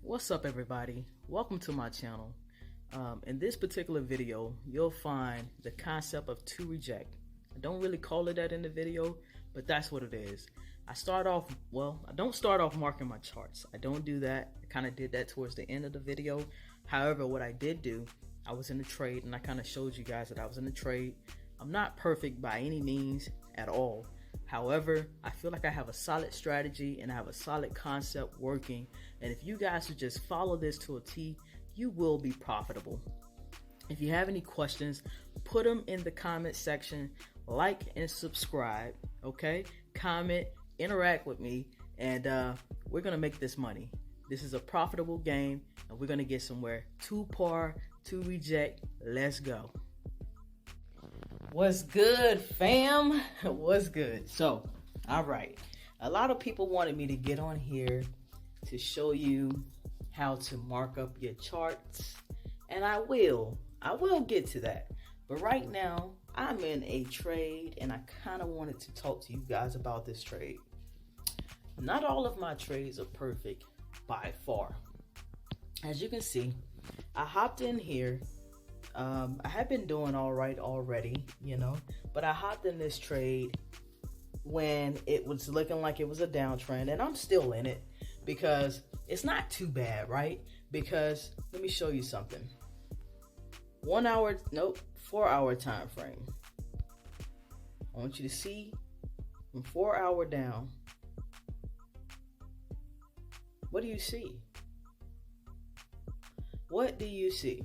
What's up, everybody? Welcome to my channel. In this particular video, you'll find the concept of to reject. I don't really call it that in the video, but that's what it is. I don't start off marking my charts. I don't do that. I kind of did that towards the end of the video. However, what I did do, I was in a trade and I kind of showed you guys that I was in a trade. I'm not perfect by any means at all. However, I feel like I have a solid strategy and I have a solid concept working. And if you guys would just follow this to a T, you will be profitable. If you have any questions, put them in the comment section, like and subscribe, okay? Comment, interact with me, and we're gonna make this money. This is a profitable game and we're gonna get somewhere. To par, to reject, let's go. What's good, fam? What's good? So, all right. A lot of people wanted me to get on here to show you how to mark up your charts, and I will get to that. But right now, I'm in a trade, and I kind of wanted to talk to you guys about this trade. Not all of my trades are perfect by far. As you can see, I hopped in here. I have been doing all right already, but I hopped in this trade when it was looking like it was a downtrend, and I'm still in it because it's not too bad, right? Because let me show you something. 4 hour time frame. I want you to see from 4 hour down. What do you see? What do you see?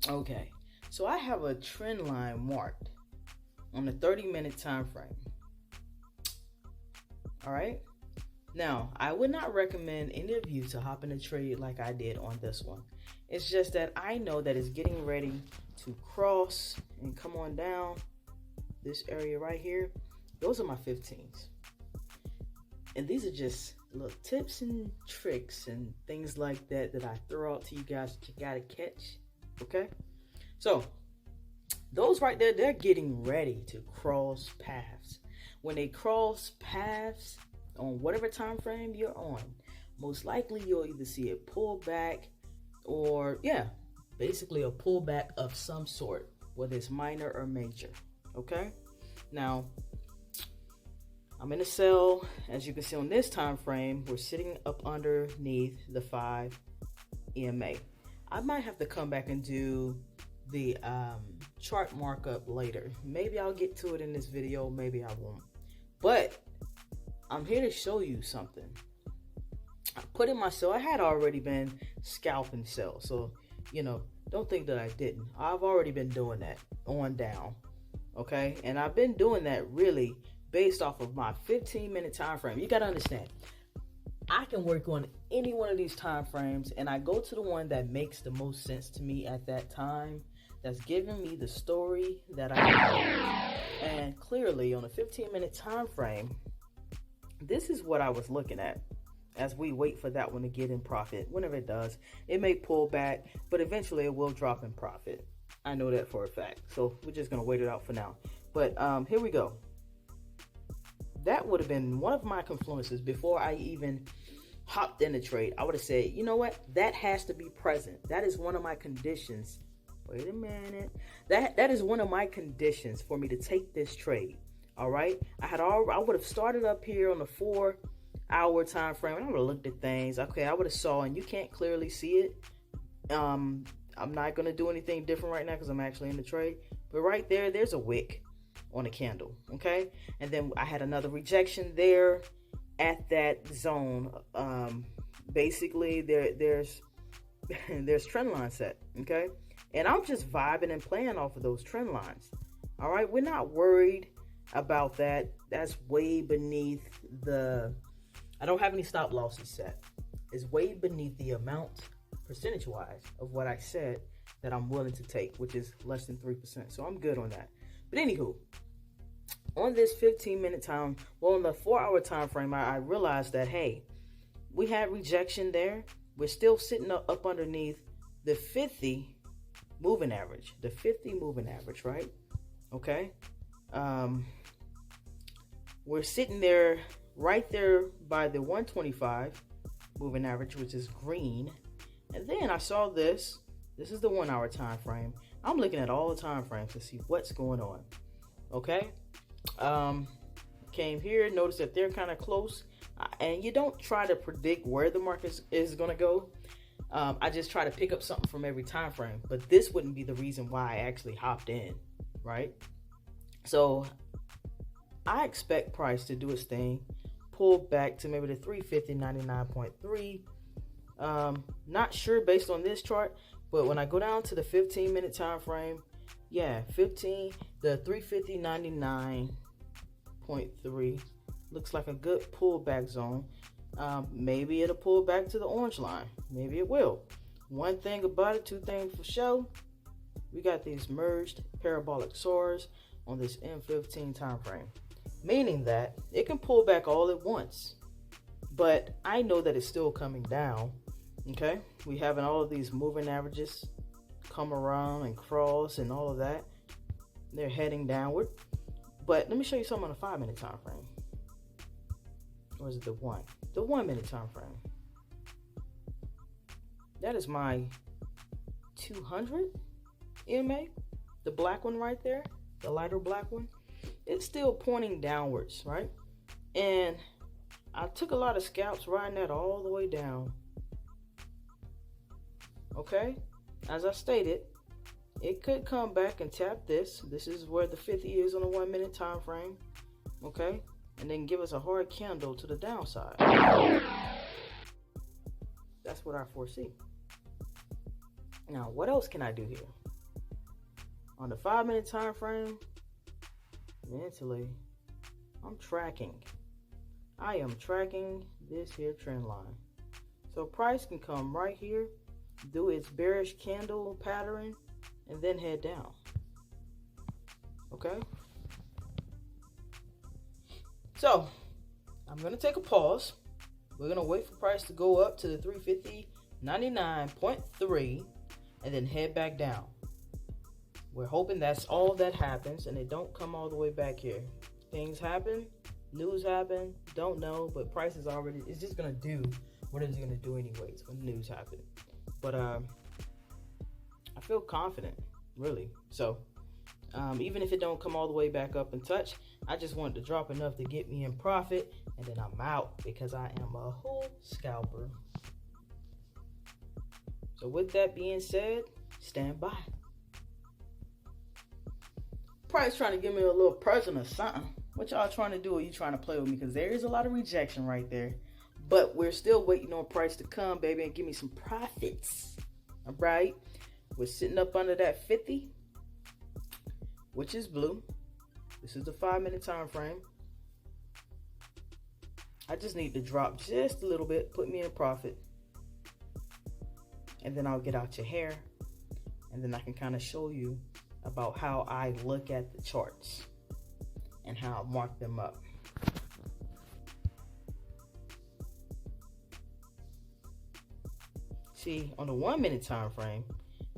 Okay, so I have a trend line marked on the 30-minute time frame. All right. Now, I would not recommend any of you to hop in a trade like I did on this one. It's just that I know that it's getting ready to cross and come on down this area right here. Those are my 15s. And these are just little tips and tricks and things like that that I throw out to you guys that you gotta catch. Okay, so those right there, they're getting ready to cross paths. When they cross paths on whatever time frame you're on, most likely you'll either see it pull back or basically a pullback of some sort, whether it's minor or major. Okay, now I'm in a sell. As you can see on this time frame, we're sitting up underneath the 5 EMA. I might have to come back and do the chart markup later. Maybe I'll get to it in this video, maybe I won't. But I'm here to show you something. I put in my sell. I had already been scalping sell, so don't think that I didn't. I've already been doing that on down, okay? And I've been doing that really based off of my 15-minute time frame. You got to understand, I can work on any one of these time frames, and I go to the one that makes the most sense to me at that time, that's giving me the story that I know. And clearly on a 15-minute time frame, this is what I was looking at as we wait for that one to get in profit. Whenever it does, it may pull back, but eventually it will drop in profit. I know that for a fact, so we're just gonna wait it out for now. But here we go. That would have been one of my confluences before I even hopped in the trade. I would have said, you know what? That has to be present. That is one of my conditions. Wait a minute. That is one of my conditions for me to take this trade. All right. I would have started up here on the 4 hour time frame, and I would have looked at things. Okay, I would have saw, and you can't clearly see it. I'm not gonna do anything different right now because I'm actually in the trade. But right there, there's a wick on a candle. Okay, and then I had another rejection there at that zone. Basically there's trend line set. Okay, and I'm just vibing and playing off of those trend lines. All right, we're not worried about that. That's way beneath I don't have any stop losses set. It's way beneath the amount percentage wise of what I said that I'm willing to take, which is less than 3%. So I'm good on that. But anywho, on this 15-minute time, on the 4 hour time frame, I realized that, hey, we had rejection there. We're still sitting up underneath the 50 moving average. The 50 moving average, right? Okay. We're sitting there right there by the 125. moving average, which is green. And then I saw this. This is the 1 hour time frame. I'm looking at all the time frames to see what's going on. Okay. Came here, notice that they're kind of close. And you don't try to predict where the market is going to go. I just try to pick up something from every time frame. But this wouldn't be the reason why I actually hopped in, right? So I expect price to do its thing, pull back to maybe the 350.99.3. Not sure based on this chart, but when I go down to the 15-minute time frame, yeah, the 350.99.3 looks like a good pullback zone. Maybe it'll pull back to the orange line. Maybe it will. One thing about it, two things for sure. We got these merged parabolic SARs on this M15 time frame, meaning that it can pull back all at once. But I know that it's still coming down. Okay, we having all of these moving averages come around and cross and all of that. They're heading downward. But let me show you something on the 5-minute time frame. Or is it the 1? The 1 minute time frame. That is my 200 EMA. The black one right there, the lighter black one. It's still pointing downwards, right? And I took a lot of scalps riding that all the way down. Okay, as I stated, it could come back and tap this. This is where the 50 is on the 1 minute time frame. Okay, and then give us a hard candle to the downside. That's what I foresee. Now, what else can I do here? On the 5-minute time frame, mentally, I'm tracking. I am tracking this here trend line. So price can come right here, do its bearish candle pattern, and then head down. Okay? So, I'm going to take a pause. We're going to wait for price to go up to the 350.99.3 and then head back down. We're hoping that's all that happens and it don't come all the way back here. Things happen, news happen, don't know, but price is already, it's just going to do what it's going to do anyways when news happen. But I feel confident, really. So even if it don't come all the way back up and touch, I just wanted to drop enough to get me in profit, and then I'm out because I am a whole scalper. So with that being said, stand by. Price trying to give me a little present or something. What y'all trying to do? Are you trying to play with me? Because there is a lot of rejection right there. But we're still waiting on price to come, baby, and give me some profits. All right? We're sitting up under that 50, which is blue. This is the 5-minute time frame. I just need to drop just a little bit, put me in profit. And then I'll get out your hair. And then I can kind of show you about how I look at the charts and how I mark them up. See, on the 1 minute time frame,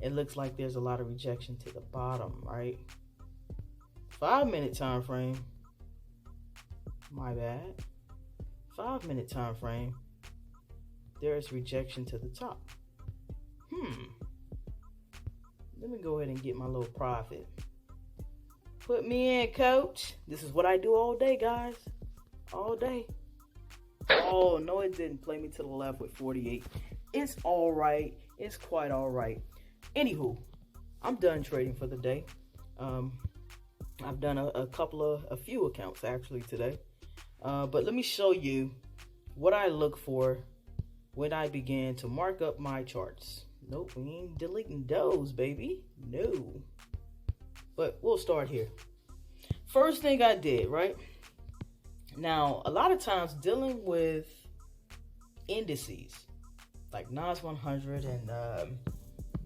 it looks like there's a lot of rejection to the bottom, right? 5-minute time frame, my bad. 5-minute time frame, there's rejection to the top. Let me go ahead and get my little profit. Put me in, coach. This is what I do all day, guys. All day. Oh, no, it didn't play me to the left with 48. It's all right. It's quite all right. Anywho, I'm done trading for the day. I've done a few accounts actually today. But let me show you what I look for when I begin to mark up my charts. Nope, we ain't deleting those, baby. No. But we'll start here. First thing I did, right? Now, a lot of times dealing with indices like Nas100 and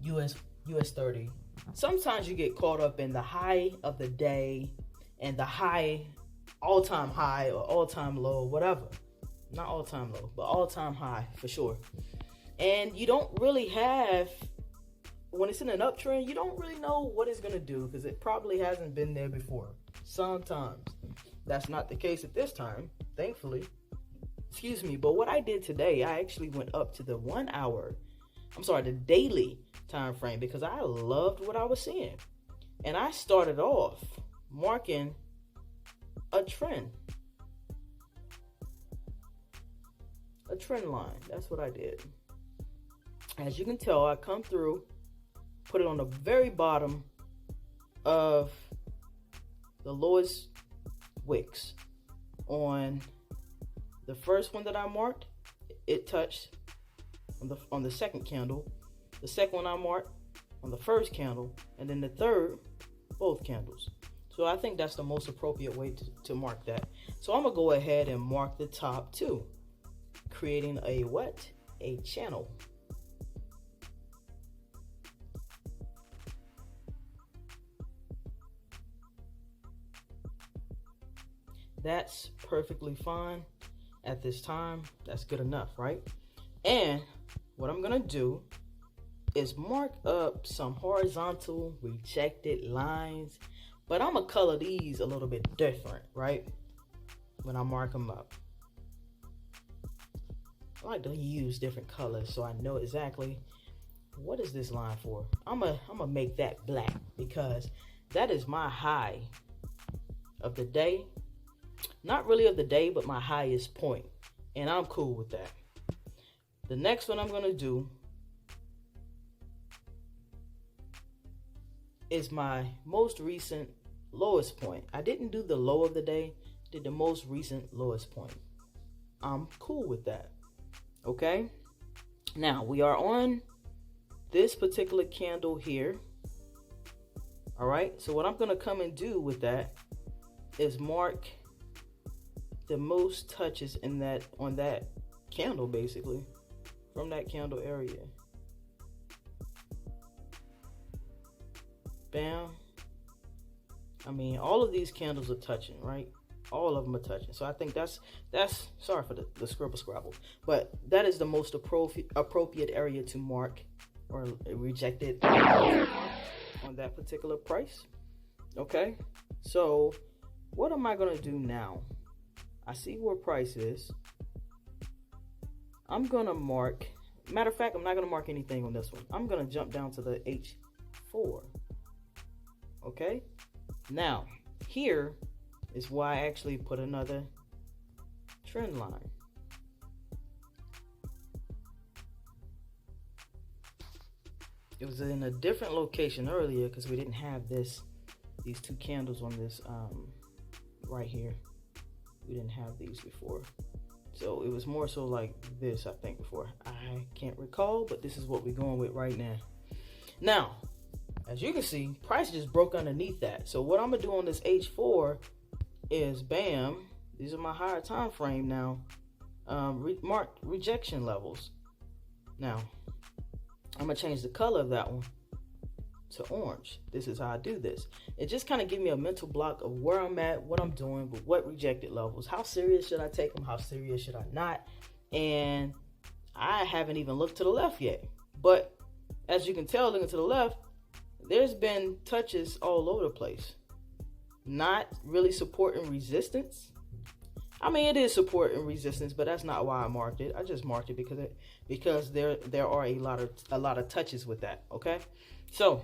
US30, sometimes you get caught up in the high of the day and the high, all-time high or all-time low, whatever. Not all-time low, but all-time high for sure. And you don't really have, when it's in an uptrend, you don't really know what it's going to do because it probably hasn't been there before. Sometimes. That's not the case at this time, thankfully. Excuse me. But what I did today, I actually went up to the the daily time frame, because I loved what I was seeing. And I started off marking a trend. A trend line. That's what I did. As you can tell, I come through, put it on the very bottom of the lowest wicks. On the first one that I marked, it touched on the second candle. The second one I marked on the first candle, and then the third, both candles. So I think that's the most appropriate way to mark that. So I'm gonna go ahead and mark the top too, creating a what? A channel. That's perfectly fine at this time. That's good enough, right? And what I'm gonna do is mark up some horizontal rejected lines, but I'm gonna color these a little bit different, right? When I mark them up, I like to use different colors so I know exactly what is this line for. I'm gonna make that black, because that is my high of the day. Not really of the day, but my highest point, and I'm cool with that. The next one I'm gonna do is my most recent lowest point. I didn't do the low of the day, did the most recent lowest point. I'm cool with that. Okay, now we are on this particular candle here. All right, so what I'm gonna come and do with that is mark the most touches in that, on that candle, basically from that candle area. Bam. I mean, all of these candles are touching, right? All of them are touching. So I think that's sorry for the scribble scrabble, but that is the most appropriate area to mark or reject it on that particular price. Okay, so what am I gonna do now? I see where price is. I'm gonna mark, matter of fact, I'm not gonna mark anything on this one. I'm gonna jump down to the H4. Okay, now here is why I actually put another trend line. It was in a different location earlier because we didn't have these two candles on this right here. We didn't have these before, so it was more so like this, I think, before. I can't recall, but this is what we're going with right now. Now, as you can see, price just broke underneath that. So what I'm gonna do on this H4 is, bam, these are my higher time frame now, mark rejection levels. Now I'm gonna change the color of that one to orange. This is how I do this. It just kind of gives me a mental block of where I'm at, what I'm doing, but what rejected levels. How serious should I take them? How serious should I not? And I haven't even looked to the left yet. But as you can tell, looking to the left, there's been touches all over the place. Not really support and resistance. I mean, it is support and resistance, but that's not why I marked it. I just marked it because there are a lot of touches with that. Okay, so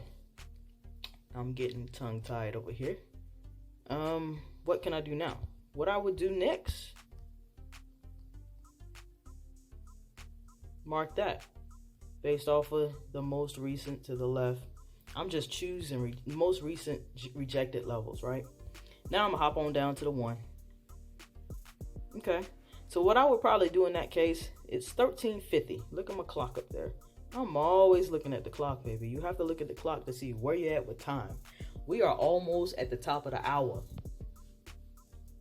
I'm getting tongue-tied over here. What can I do now? What I would do next, mark that based off of the most recent to the left. I'm just choosing most recent rejected levels, right? Now I'm gonna hop on down to the 1. Okay, so what I would probably do in that case is 1350. Look at my clock up there. I'm always looking at the clock, baby. You have to look at the clock to see where you're at with time. We are almost at the top of the hour.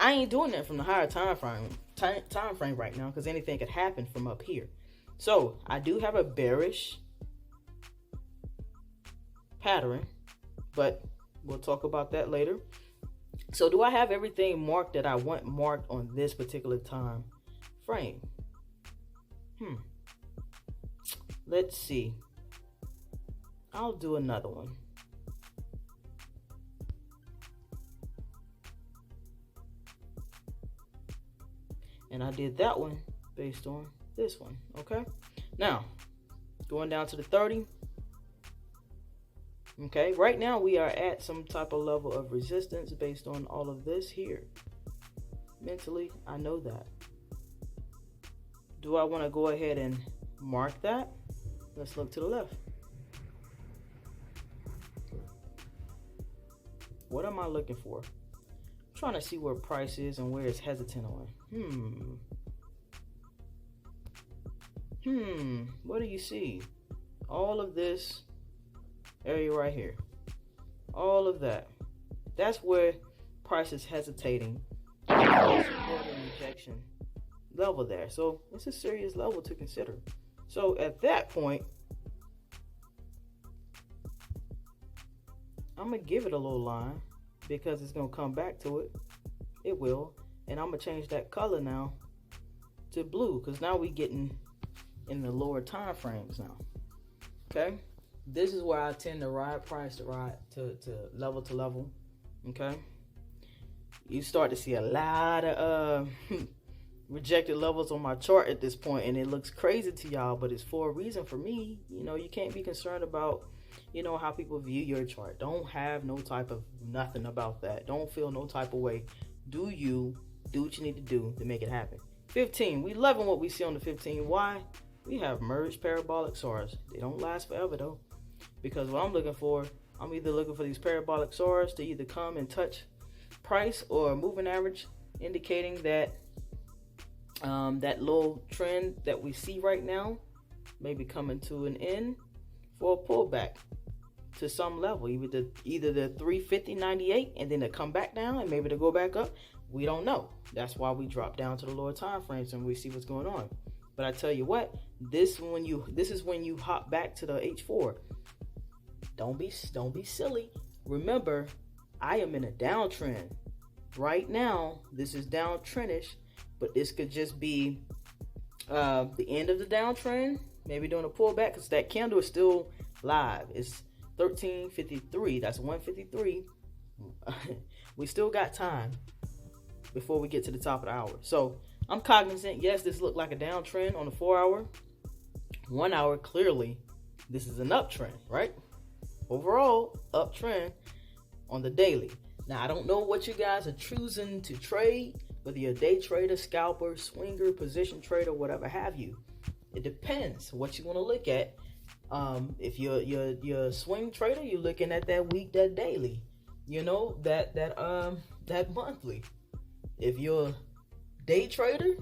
I ain't doing that from the higher time frame right now, because anything could happen from up here. So I do have a bearish pattern, but we'll talk about that later. So do I have everything marked that I want marked on this particular time frame? Let's see. I'll do another one. And I did that one based on this one. Okay, now going down to the 30. Okay, right now we are at some type of level of resistance based on all of this here. Mentally, I know that. Do I want to go ahead and mark that? Let's look to the left. What am I looking for? I'm trying to see where price is and where it's hesitant on. What do you see? All of this area right here. All of that. That's where price is hesitating. Rejection level there. So it's a serious level to consider. So at that point, I'm going to give it a little line because it's going to come back to it. It will. And I'm going to change that color now to blue because now we getting in the lower time frames now. Okay. This is where I tend to ride price to level to level. Okay. You start to see a lot of rejected levels on my chart at this point, and it looks crazy to y'all, but it's for a reason. For me, you know, you can't be concerned about, you know, how people view your chart. Don't have no type of nothing about that. Don't feel no type of way. Do what you need to do to make it happen. 15. We loving what we see on the 15. Why? We have merged parabolic SARs. They don't last forever though, because what I'm looking for, I'm either looking for these parabolic SARs to either come and touch price or moving average, indicating that that low trend that we see right now may be coming to an end for a pullback to some level, either the 350.98 and then to come back down and maybe to go back up. We don't know. That's why we drop down to the lower time frames and we see what's going on. But I tell you what, this is when you hop back to the H4. Don't be silly. Remember, I am in a downtrend right now. This is downtrendish, but this could just be the end of the downtrend. Maybe doing a pullback because that candle is still live. It's 13:53. That's 1:53. We still got time before we get to the top of the hour. So I'm cognizant. Yes, this looked like a downtrend on the 4 hour. 1 hour, clearly, this is an uptrend, right? Overall, uptrend on the daily. Now, I don't know what you guys are choosing to trade, whether you're a day trader, scalper, swinger, position trader, whatever have you. It depends what you want to look at. If you're a swing trader, you're looking at that week, that daily, you know, that monthly. If you're a day trader,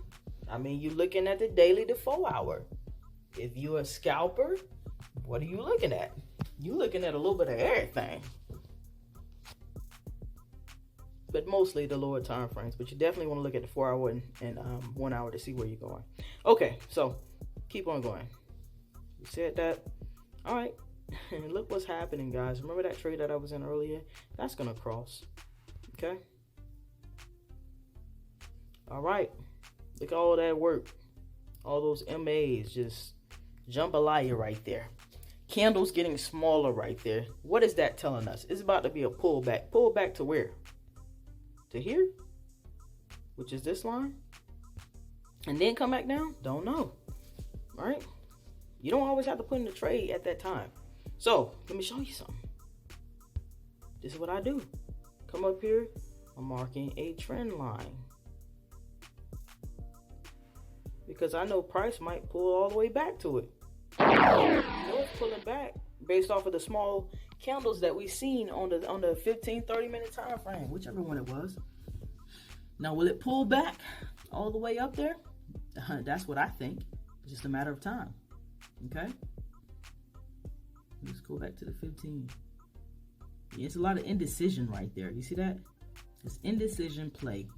I mean, you're looking at the daily to 4 hour. If you're a scalper, what are you looking at? You're looking at a little bit of everything, but mostly the lower time frames. But you definitely want to look at the 4 hour and 1 hour to see where you're going. Okay, so keep on going. We said that. All right, and look what's happening, guys. Remember that trade that I was in earlier? That's gonna cross. Okay. All right. Look at all that work. All those MAs, just jambalaya right there. Candles getting smaller right there. What is that telling us? It's about to be a pullback. Pullback to where? To here? Which is this line? And then come back down? Don't know. All right. You don't always have to put in the trade at that time. So, let me show you something. This is what I do. Come up here. I'm marking a trend line. Because I know price might pull all the way back to it. You know it's pulling back based off of the small candles that we've seen on the 15, 30-minute time frame, whichever one it was. Now, will it pull back all the way up there? That's what I think. It's just a matter of time. Okay? Let's go back to the 15. Yeah, it's a lot of indecision right there. You see that? It's indecision play.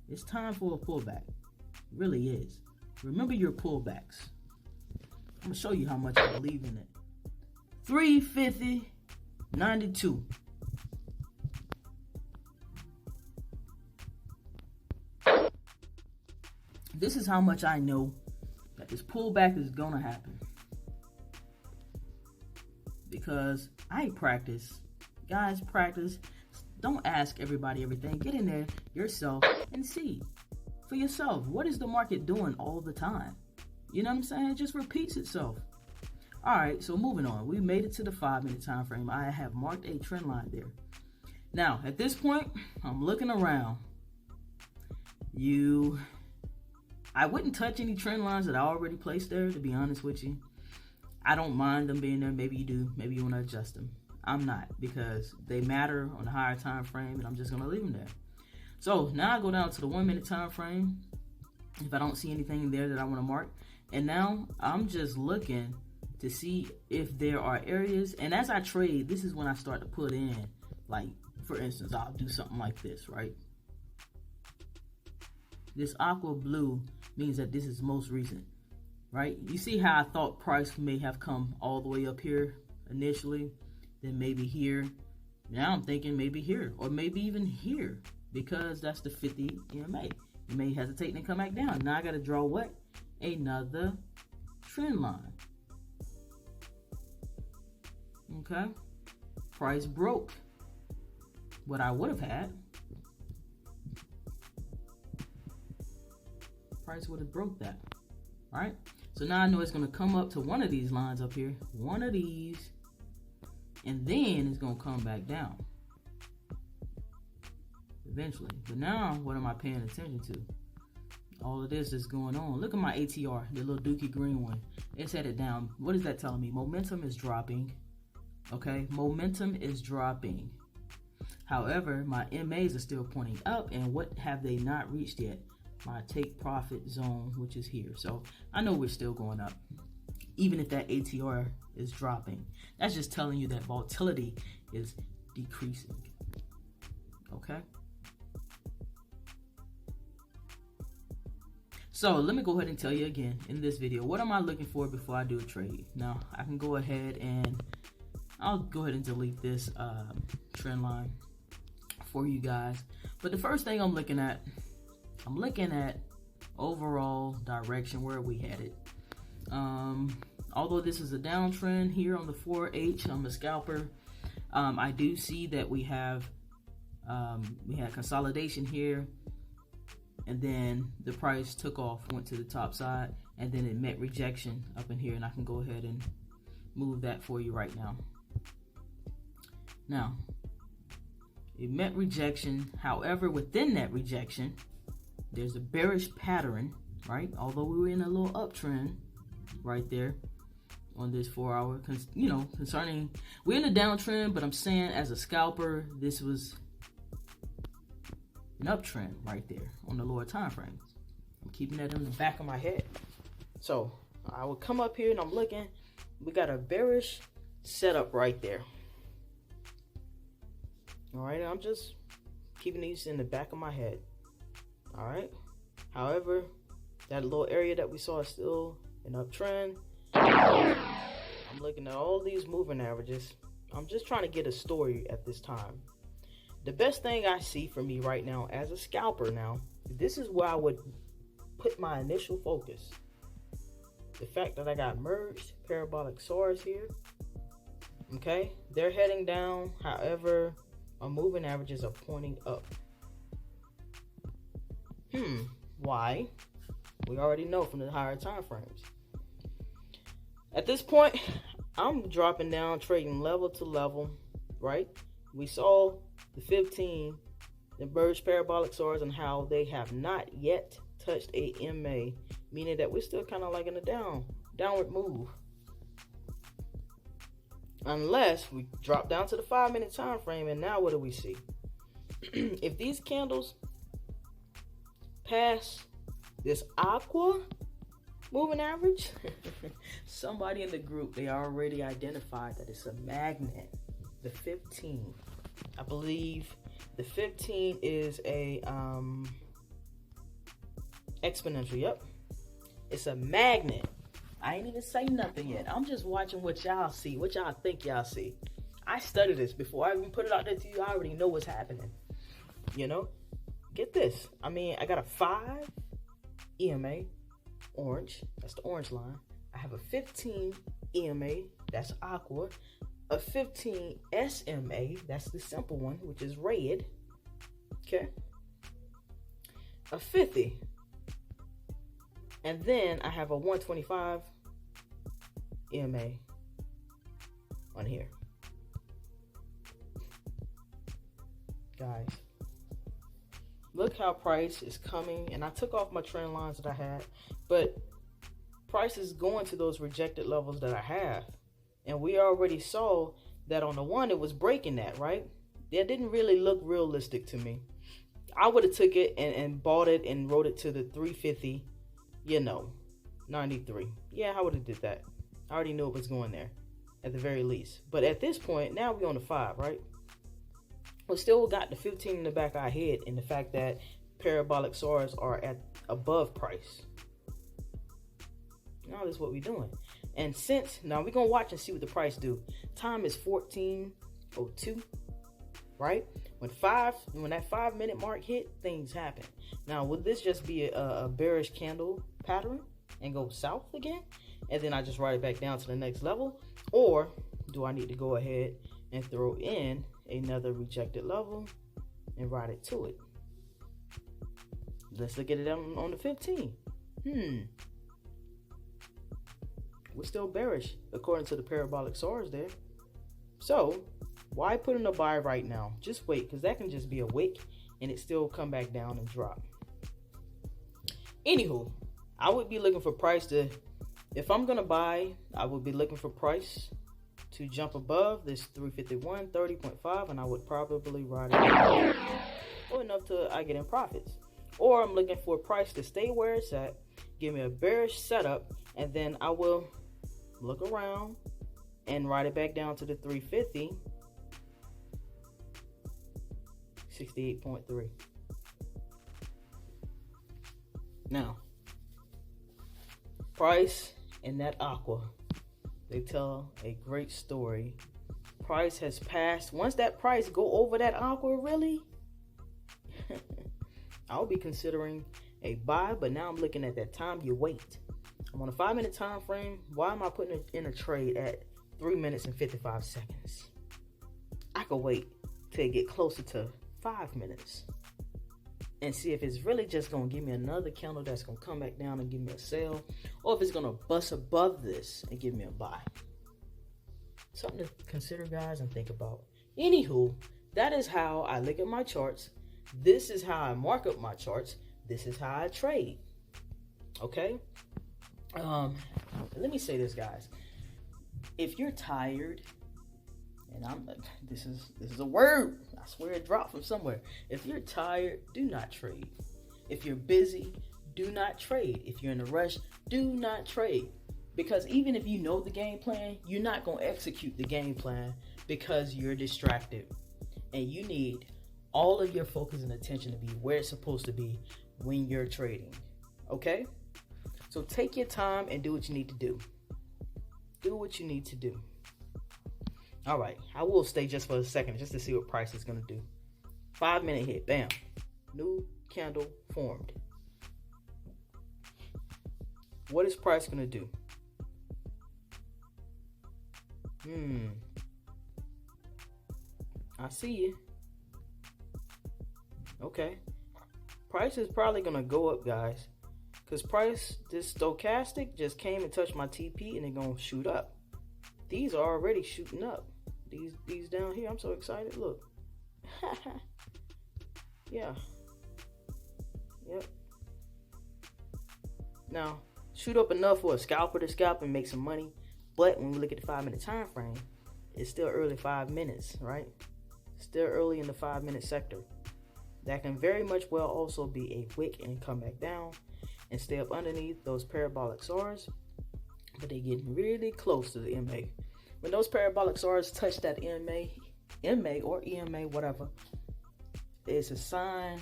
It's time for a pullback. It really is. Remember your pullbacks. I'm going to show you how much I believe in it. 350.92. This is how much I know that this pullback is going to happen. Because I practice. Guys, practice. Don't ask everybody everything. Get in there yourself and see for yourself. What is the market doing all the time? You know what I'm saying? It just repeats itself. All right, so moving on. We made it to the 5-minute time frame. I have marked a trend line there. Now, at this point, I'm looking around. I wouldn't touch any trend lines that I already placed there, to be honest with you. I don't mind them being there. Maybe you do. Maybe you want to adjust them. I'm not, because they matter on the higher time frame, and I'm just going to leave them there. So now I go down to the 1-minute time frame. If I don't see anything there that I want to mark, and now I'm just looking to see if there are areas. And as I trade, this is when I start to put in, like, for instance, I'll do something like this, right? This aqua blue means that this is most recent, right? You see how I thought price may have come all the way up here initially, then maybe here. Now I'm thinking maybe here, or maybe even here, because that's the 50 EMA. You may hesitate and come back down. Now I got to draw what? Another trend line. Okay? Price broke what I would have had. Price would have broke that. Right? So now I know it's going to come up to one of these lines up here. One of these. And then it's going to come back down. Eventually. But now, what am I paying attention to? All of this is going on. Look at my ATR, the little dookie green one. It's headed down. What is that telling me? Momentum is dropping. Okay, momentum is dropping. However, my MAs are still pointing up, and what have they not reached yet? My take profit zone, which is here. So I know we're still going up, even if that ATR is dropping. That's just telling you that volatility is decreasing. Okay. So let me go ahead and tell you again in this video, what am I looking for before I do a trade? Now I can go ahead and I'll go ahead and delete this trend line for you guys. But the first thing I'm looking at overall direction, where are we headed? Although this is a downtrend here on the 4H, I'm a scalper. I do see that we had consolidation here, and then the price took off, went to the top side, and then it met rejection up in here, and I can go ahead and move that for you right now. Now, it met rejection. However, within that rejection, there's a bearish pattern, right? Although we were in a little uptrend right there on this 4 hour, concerning, we're in a downtrend, but I'm saying as a scalper, this was an uptrend right there on the lower time frames. I'm keeping that in the back of my head. So I will come up here and I'm looking, we got a bearish setup right there. All right, I'm just keeping these in the back of my head. All right. However, that little area that we saw is still an uptrend. I'm looking at all these moving averages. I'm just trying to get a story at this time. The best thing I see for me right now as a scalper now, this is where I would put my initial focus. The fact that I got merged parabolic SARs here. Okay, they're heading down. However, our moving averages are pointing up. Why? We already know from the higher time frames. At this point, I'm dropping down, trading level to level, right? We saw the 15, the merged parabolic SARs, and how they have not yet touched a MA, meaning that we're still kind of like in a downward move. Unless we drop down to the 5-minute time frame, and now what do we see? If these candles pass this aqua moving average, somebody in the group, they already identified that it's a magnet. The 15, I believe the 15 is a exponential. Yep, it's a magnet. I ain't even say nothing yet. I'm just watching what y'all see, what y'all think y'all see. I studied this before I even put it out there to you. I already know what's happening. You know, get this. I mean, I got a 5 EMA, orange. That's the orange line. I have a 15 EMA. That's aqua. A 15 SMA. That's the simple one, which is red. Okay. A 50. And then I have a 125 EMA on here. Guys, look how price is coming, and I took off my trend lines that I had, but price is going to those rejected levels that I have. And we already saw that on the one, it was breaking that, right? That didn't really look realistic to me. I would have took it and bought it and wrote it to the 350, 93. Yeah, I would have did that. I already knew it was going there at the very least. But at this point, now we're on the 5, right? We still got the 15 in the back of our head, and the fact that parabolic SARs are at above price. Now this is what we're doing. And now we're going to watch and see what the price do. Time is 14:02, right? When that 5-minute mark hit, things happen. Now, would this just be a bearish candle pattern and go south again? And then I just write it back down to the next level? Or do I need to go ahead and throw in another rejected level and ride it to it? Let's look at it on the 15. We're still bearish according to the parabolic SARs there. So why put in a buy right now? Just wait, because that can just be a wick and it still come back down and drop. Anywho, I would be looking for price to, if I'm gonna buy, I would be looking for price to jump above this 351 30.5, and I would probably ride it or enough to I get in profits. Or I'm looking for price to stay where it's at, give me a bearish setup, and then I will look around and ride it back down to the 350, 68.3. Now, price and that aqua, they tell a great story. Price has passed. Once that price go over that aqua, really, I'll be considering a buy. But now I'm looking at that time you wait. I'm on a 5-minute time frame. Why am I putting it in a trade at 3 minutes and 55 seconds? I could wait till it get closer to 5 minutes and see if it's really just gonna give me another candle that's gonna come back down and give me a sell, or if it's gonna bust above this and give me a buy. Something to consider, guys, and think about. Anywho, that is how I look at my charts. This is how I mark up my charts. This is how I trade. Okay. Let me say this, guys. If you're tired, and this is a word, I swear it dropped from somewhere. If you're tired, do not trade. If you're busy, do not trade. If you're in a rush, do not trade. Because even if you know the game plan, you're not going to execute the game plan because you're distracted. And you need all of your focus and attention to be where it's supposed to be when you're trading. Okay? So take your time and do what you need to do. Do what you need to do. All right, I will stay just for a second just to see what price is going to do. 5-minute hit, bam. New candle formed. What is price going to do? I see you. Okay. Price is probably going to go up, guys. Because price, this stochastic just came and touched my TP and they're going to shoot up. These are already shooting up. These down here, I'm so excited. Look. Yeah. Yep. Now, shoot up enough for a scalper to scalp and make some money. But when we look at the 5-minute time frame, it's still early 5 minutes, right? Still early in the 5-minute sector. That can very much well also be a wick and come back down and stay up underneath those parabolic SARs. But they get really close to the MA. When those parabolic SARs touch that MA or EMA, whatever, it's a sign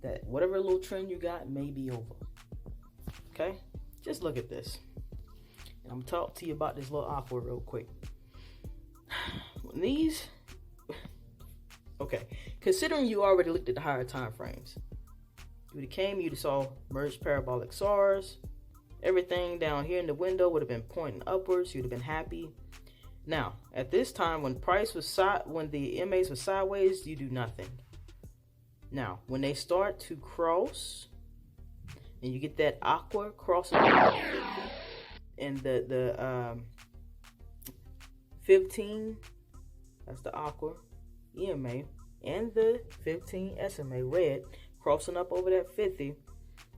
that whatever little trend you got may be over. Okay? Just look at this. And I'm going to talk to you about this little aqua real quick. These, okay, considering you already looked at the higher time frames, you would have came, you'd have saw merged parabolic SARs. Everything down here in the window would have been pointing upwards. You'd have been happy. Now, at this time, when the MAs were sideways, you do nothing. Now, when they start to cross, and you get that aqua crossing and the 15, that's the aqua EMA, and the 15 SMA red crossing up over that 50,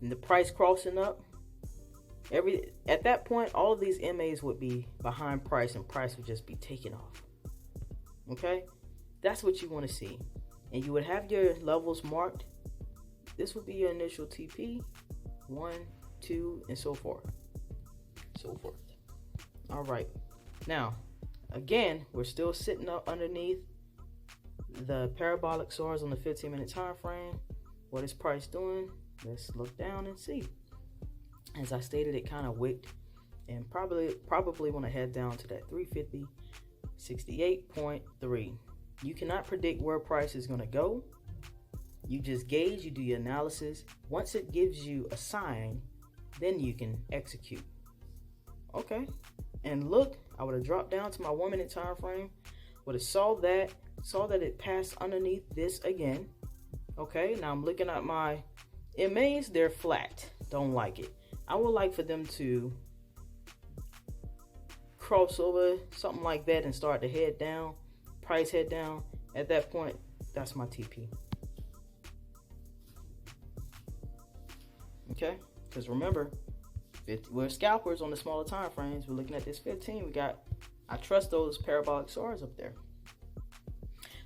and the price crossing up, at that point all of these MAs would be behind price and price would just be taken off. Okay, that's what you want to see, and you would have your levels marked. This would be your initial TP, 1, 2, and so forth. All right, now again, we're still sitting up underneath the parabolic SARs on the 15-minute time frame. What is price doing? Let's look down and see. As I stated, it kind of wicked and probably want to head down to that 350, 68.3. You cannot predict where price is going to go. You just gauge, you do your analysis. Once it gives you a sign, then you can execute. Okay, and look, I would have dropped down to my 1 minute time frame, would have saw that it passed underneath this again. Okay, now I'm looking at my MAs, they're flat, don't like it. I would like for them to cross over, something like that, and start to head down, price head down. At that point, that's my TP. Okay, because remember, we're scalpers on the smaller time frames. We're looking at this 15. I trust those parabolic SARs up there.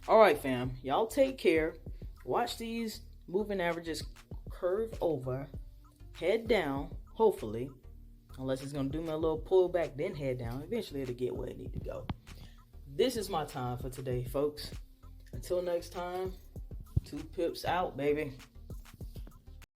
All right, fam, y'all take care. Watch these moving averages curve over, head down, hopefully, unless it's gonna do me a little pullback, then head down. Eventually it'll get where it need to go. This is my time for today, folks. Until next time, 2 pips out, baby.